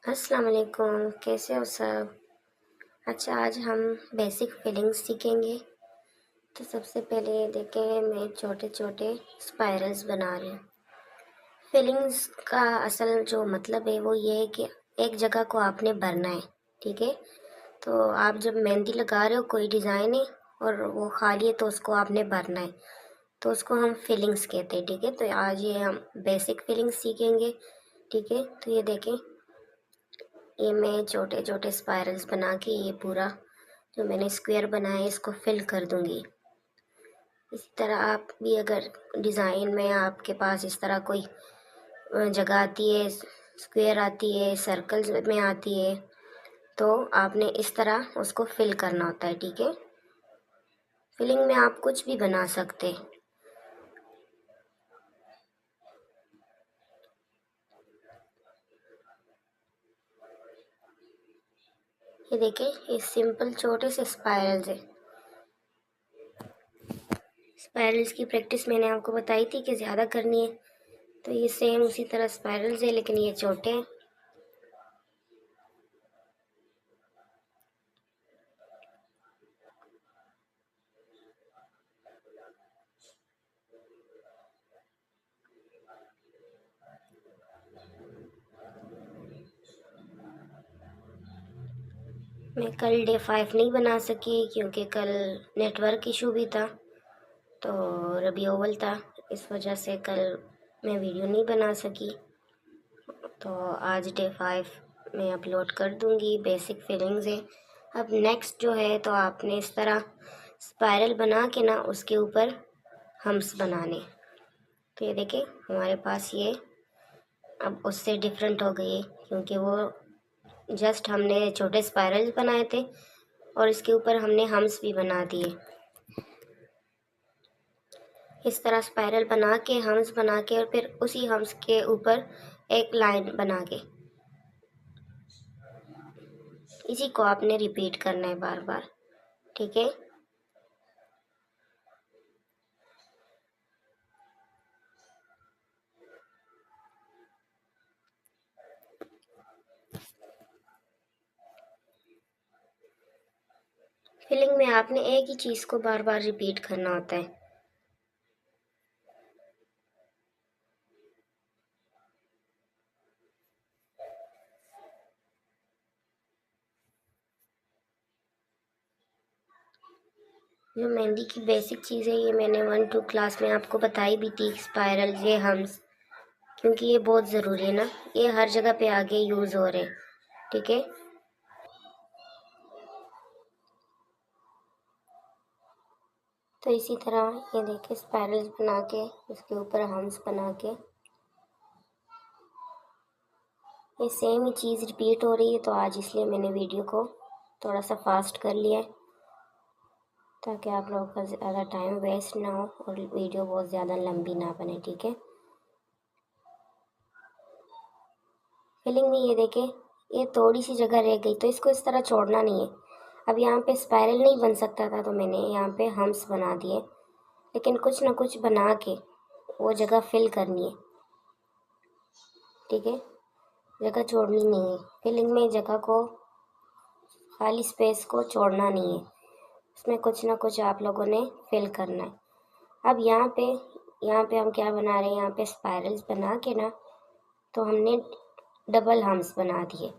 अस्सलाम वालेकुम, कैसे हो सब। अच्छा, आज हम बेसिक फिलिंग्स सीखेंगे। तो सबसे पहले देखें, मैं छोटे छोटे स्पाइरल्स बना रही हूँ। फिलिंग्स का असल जो मतलब है वो ये है कि एक जगह को आपने भरना है। ठीक है, तो आप जब मेहंदी लगा रहे हो, कोई डिज़ाइन है और वो खाली है, तो उसको आपने भरना है, तो उसको हम फिलिंग्स कहते हैं। ठीक है, तो आज ये हम बेसिक फिलिंग्स सीखेंगे। ठीक है, तो ये देखें, ये मैं छोटे छोटे स्पाइरल्स बना के ये पूरा जो मैंने स्क्वायर बनाया है इसको फिल कर दूंगी। इसी तरह आप भी अगर डिज़ाइन में आपके पास इस तरह कोई जगह आती है, स्क्वायर आती है, सर्कल्स में आती है, तो आपने इस तरह उसको फिल करना होता है। ठीक है, फिलिंग में आप कुछ भी बना सकते हैं। ये देखिए, ये सिंपल छोटे से स्पाइरल्स है। स्पाइरल्स की प्रैक्टिस मैंने आपको बताई थी कि ज़्यादा करनी है, तो ये सेम उसी तरह स्पाइरल्स है, लेकिन ये छोटे हैं। मैं कल डे 5 नहीं बना सकी क्योंकि कल नेटवर्क इशू भी था, तो रबी अव्वल था, इस वजह से कल मैं वीडियो नहीं बना सकी। तो आज डे 5 मैं अपलोड कर दूंगी। बेसिक फीलिंग्स है। अब नेक्स्ट जो है, तो आपने इस तरह स्पाइरल बना के ना उसके ऊपर हम्स बनाने। तो ये देखिए, हमारे पास ये अब उससे डिफरेंट हो गई है, क्योंकि वो जस्ट हमने छोटे स्पाइरल्स बनाए थे और इसके ऊपर हमने हम्स भी बना दिए। इस तरह स्पाइरल बना के, हम्स बना के, और फिर उसी हम्स के ऊपर एक लाइन बना के, इसी को आपने रिपीट करना है बार बार। ठीक है, फिलिंग में आपने एक ही चीज़ को बार बार रिपीट करना होता है। जो मेहंदी की बेसिक चीज़ है, ये मैंने 1-2 क्लास में आपको बताई भी थी। स्पाइरल, ये हम्स, क्योंकि ये बहुत ज़रूरी है ना, ये हर जगह पे आगे यूज़ हो रहे हैं। ठीक है, तो इसी तरह ये देखिए, स्पाइरल्स बना के उसके ऊपर हम्स बना के, ये सेम ही चीज़ रिपीट हो रही है। तो आज इसलिए मैंने वीडियो को थोड़ा सा फास्ट कर लिया है, ताकि आप लोगों का ज़्यादा टाइम वेस्ट ना हो और वीडियो बहुत ज़्यादा लंबी ना बने। ठीक है, फिलिंग में ये देखें, ये थोड़ी सी जगह रह गई, तो इसको इस तरह छोड़ना नहीं है। अब यहाँ पे स्पाइरल नहीं बन सकता था, तो मैंने यहाँ पे हम्स बना दिए, लेकिन कुछ ना कुछ बना के वो जगह फिल करनी है। ठीक है, जगह छोड़नी नहीं है। फिलिंग में जगह को, खाली स्पेस को छोड़ना नहीं है, उसमें कुछ ना कुछ आप लोगों ने फिल करना है। अब यहाँ पे हम क्या बना रहे हैं, यहाँ पे स्पाइरल्स बना के ना, तो हमने डबल हम्स बना दिए,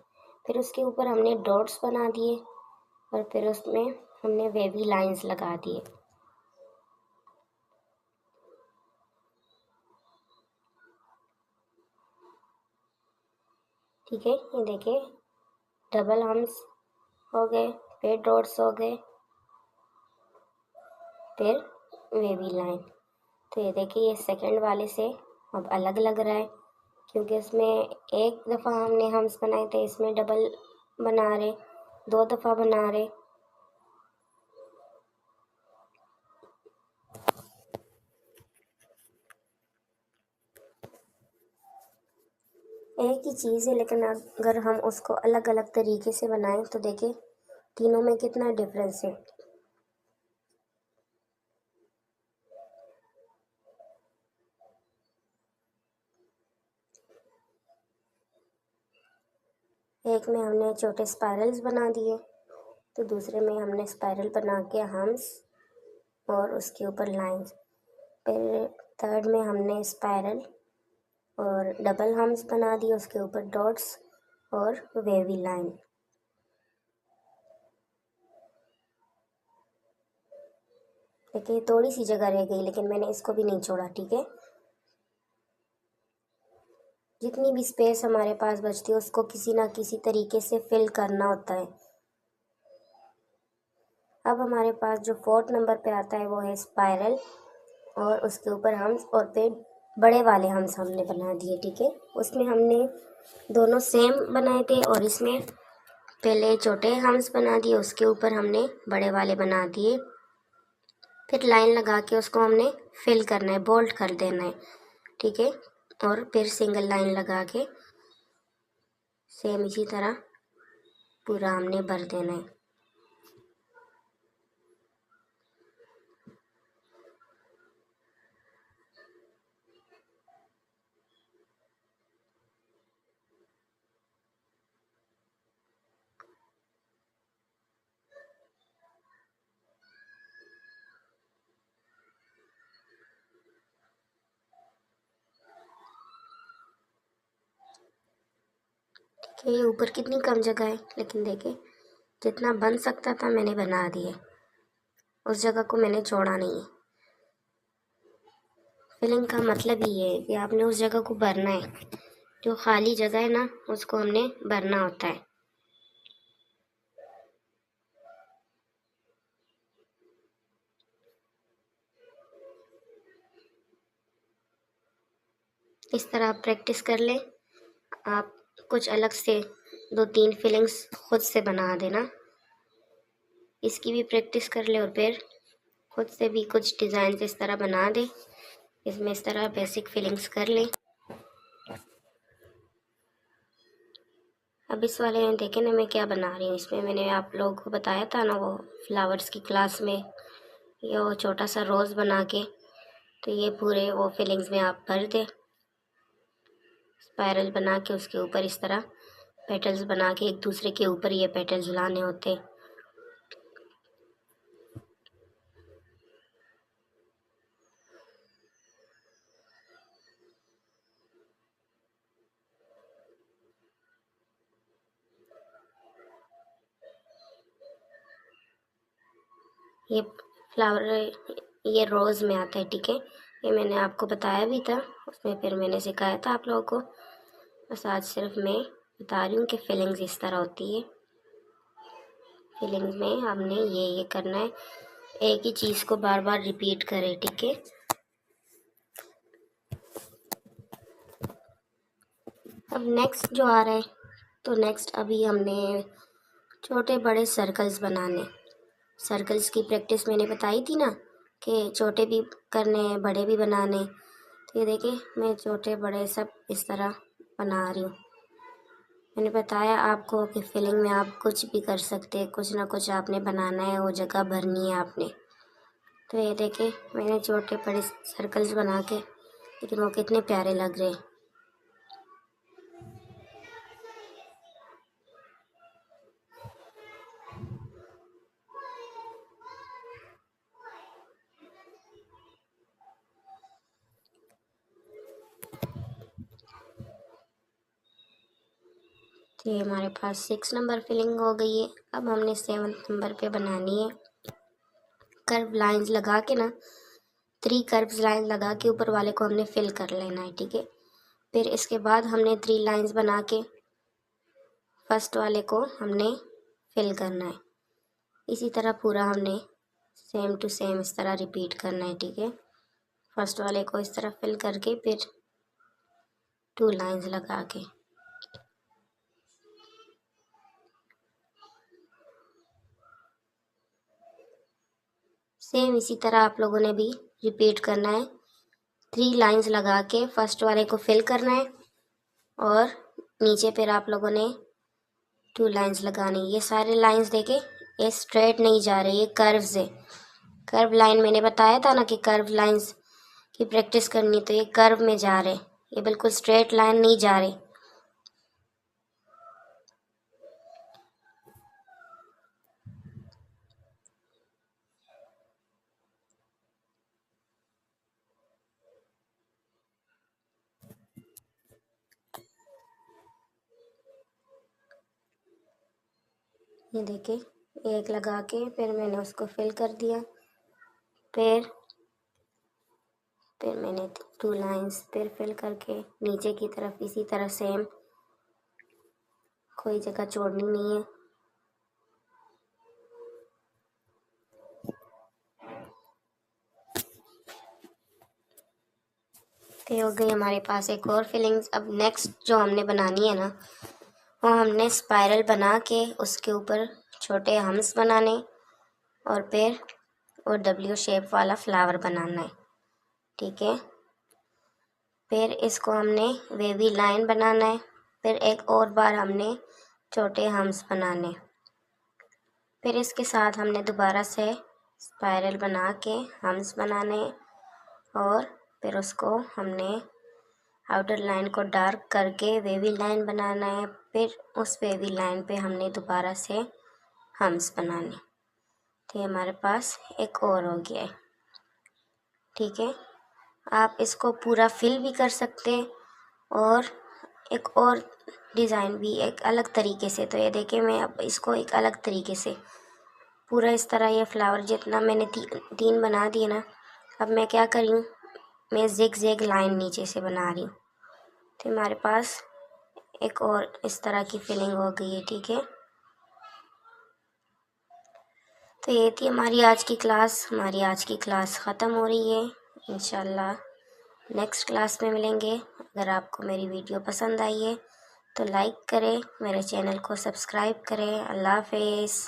फिर उसके ऊपर हमने डॉट्स बना दिए, और फिर उसमें हमने वेवी लाइंस लगा दिए। ठीक है, ये देखिए, डबल हम्स हो गए, फिर डॉट्स हो गए, फिर वेवी लाइन। तो ये देखिए, ये सेकंड वाले से अब अलग लग रहा है, क्योंकि इसमें एक दफ़ा हमने हम्स बनाए थे, इसमें डबल बना रहे, 2 दफ़ा बना रहे। एक ही चीज़ है, लेकिन अगर हम उसको अलग अलग तरीके से बनाएं, तो देखिए तीनों में कितना डिफरेंस है। एक में हमने छोटे स्पाइरल्स बना दिए, तो दूसरे में हमने स्पाइरल बना के हम्स और उसके ऊपर लाइंस। फिर थर्ड में हमने स्पाइरल और डबल हम्स बना दिए, उसके ऊपर डॉट्स और वेवी लाइन। देखिए थोड़ी सी जगह रह गई, लेकिन मैंने इसको भी नहीं छोड़ा, ठीक है। जितनी भी स्पेस हमारे पास बचती है उसको किसी ना किसी तरीके से फिल करना होता है। अब हमारे पास जो फोर्थ नंबर पे आता है वो है स्पाइरल और उसके ऊपर हम्स, और फिर बड़े वाले हम्स हमने बना दिए, ठीक है। उसमें हमने दोनों सेम बनाए थे और इसमें पहले छोटे हम्स बना दिए, उसके ऊपर हमने बड़े वाले बना दिए। फिर लाइन लगा के उसको हमने फिल करना है, बोल्ट कर देना है, ठीक है। और फिर सिंगल लाइन लगा के सेम इसी तरह पूरा हमने भर देना है। कि ये ऊपर कितनी कम जगह है, लेकिन देखिए जितना बन सकता था मैंने बना दिया, उस जगह को मैंने छोड़ा नहीं है। फिलिंग का मतलब ही है कि आपने उस जगह को भरना है, जो खाली जगह है ना उसको हमने भरना होता है। इस तरह आप प्रैक्टिस कर लें, आप कुछ अलग से 2-3 फिलिंग्स खुद से बना देना। इसकी भी प्रैक्टिस कर ले और फिर खुद से भी कुछ डिज़ाइन इस तरह बना दे। इसमें इस तरह बेसिक फिलिंग्स कर लें। अब इस वाले में देखें ना मैं क्या बना रही हूँ। इसमें मैंने आप लोगों को बताया था ना वो फ्लावर्स की क्लास में, ये वो छोटा सा रोज़ बना के, तो ये पूरे वो फिलिंग्स में आप भर दें। स्पाइरल बना के उसके ऊपर इस तरह पेटल्स बना के एक दूसरे के ऊपर ये पेटल्स लाने होते। ये फ्लावर ये रोज़ में आता है, ठीक है। ये मैंने आपको बताया भी था उसमें, फिर मैंने सिखाया था आप लोगों को। बस आज सिर्फ मैं बता रही हूँ कि फिलिंग्स इस तरह होती है। फिलिंग्स में हमने ये करना है, एक ही चीज़ को बार बार रिपीट करें, ठीक है। अब नेक्स्ट जो आ रहा है, तो नेक्स्ट अभी हमने छोटे बड़े सर्कल्स बनाने। सर्कल्स की प्रैक्टिस मैंने बताई थी ना कि छोटे भी करने हैं बड़े भी बनाने। तो ये देखिए मैं छोटे बड़े सब इस तरह बना रही हूँ। मैंने बताया आपको कि फिलिंग में आप कुछ भी कर सकते हैं, कुछ ना कुछ आपने बनाना है, वो जगह भरनी है आपने। तो ये देखिए मैंने छोटे बड़े सर्कल्स बना के, लेकिन वो कितने प्यारे लग रहे हैं। तो ये हमारे पास 6 नंबर फिलिंग हो गई है। अब हमने 7 नंबर पे बनानी है। कर्व लाइंस लगा के ना, 3 कर्व्स लाइन लगा के ऊपर वाले को हमने फिल कर लेना है, ठीक है। फिर इसके बाद हमने 3 लाइंस बना के फर्स्ट वाले को हमने फिल करना है। इसी तरह पूरा हमने सेम टू सेम इस तरह रिपीट करना है, ठीक है। फर्स्ट वाले को इस तरह फिल करके फिर 2 लाइंस लगा के सेम इसी तरह आप लोगों ने भी रिपीट करना है। 3 लाइंस लगा के फर्स्ट वाले को फिल करना है और नीचे फिर आप लोगों ने 2 लाइंस लगानी। ये सारे लाइंस देखे, ये स्ट्रेट नहीं जा रहे, ये कर्व्स है। कर्व लाइन मैंने बताया था ना कि कर्व लाइंस की प्रैक्टिस करनी, तो ये कर्व में जा रहे, ये बिल्कुल स्ट्रेट लाइन नहीं जा रही। ये देखिए एक लगा के फिर मैंने उसको फिल कर दिया। फिर मैंने 2 लाइंस फिर फिल करके नीचे की तरफ इसी तरह सेम, कोई जगह छोड़नी नहीं है। तो हो गई हमारे पास एक और फिलिंग्स। अब नेक्स्ट जो हमने बनानी है ना, वो हमने स्पाइरल बना के उसके ऊपर छोटे हम्स बनाने और फिर और डब्ल्यू शेप वाला फ्लावर बनाना है, ठीक है। फिर इसको हमने वेवी लाइन बनाना है। फिर एक और बार हमने छोटे हम्स बनाने। फिर इसके साथ हमने दोबारा से स्पाइरल बना के हम्स बनाने और फिर उसको हमने आउटर लाइन को डार्क करके वेवी लाइन बनाना है। फिर उस वेवी लाइन पे हमने दोबारा से हम्स बनाने। तो ये हमारे पास एक और हो गया है, ठीक है। आप इसको पूरा फिल भी कर सकते और एक और डिज़ाइन भी एक अलग तरीके से। तो ये देखिए मैं अब इसको एक अलग तरीके से पूरा इस तरह ये फ्लावर जितना मैंने तीन बना दिए ना, अब मैं क्या कर रही हूँ, मैं जिग जैग लाइन नीचे से बना रही हूँ। तो हमारे पास एक और इस तरह की फिलिंग हो गई है, ठीक है। तो ये थी हमारी आज की क्लास। हमारी आज की क्लास ख़त्म हो रही है। इंशाल्लाह नेक्स्ट क्लास में मिलेंगे। अगर आपको मेरी वीडियो पसंद आई है तो लाइक करें, मेरे चैनल को सब्सक्राइब करें। अल्लाह हाफिज़।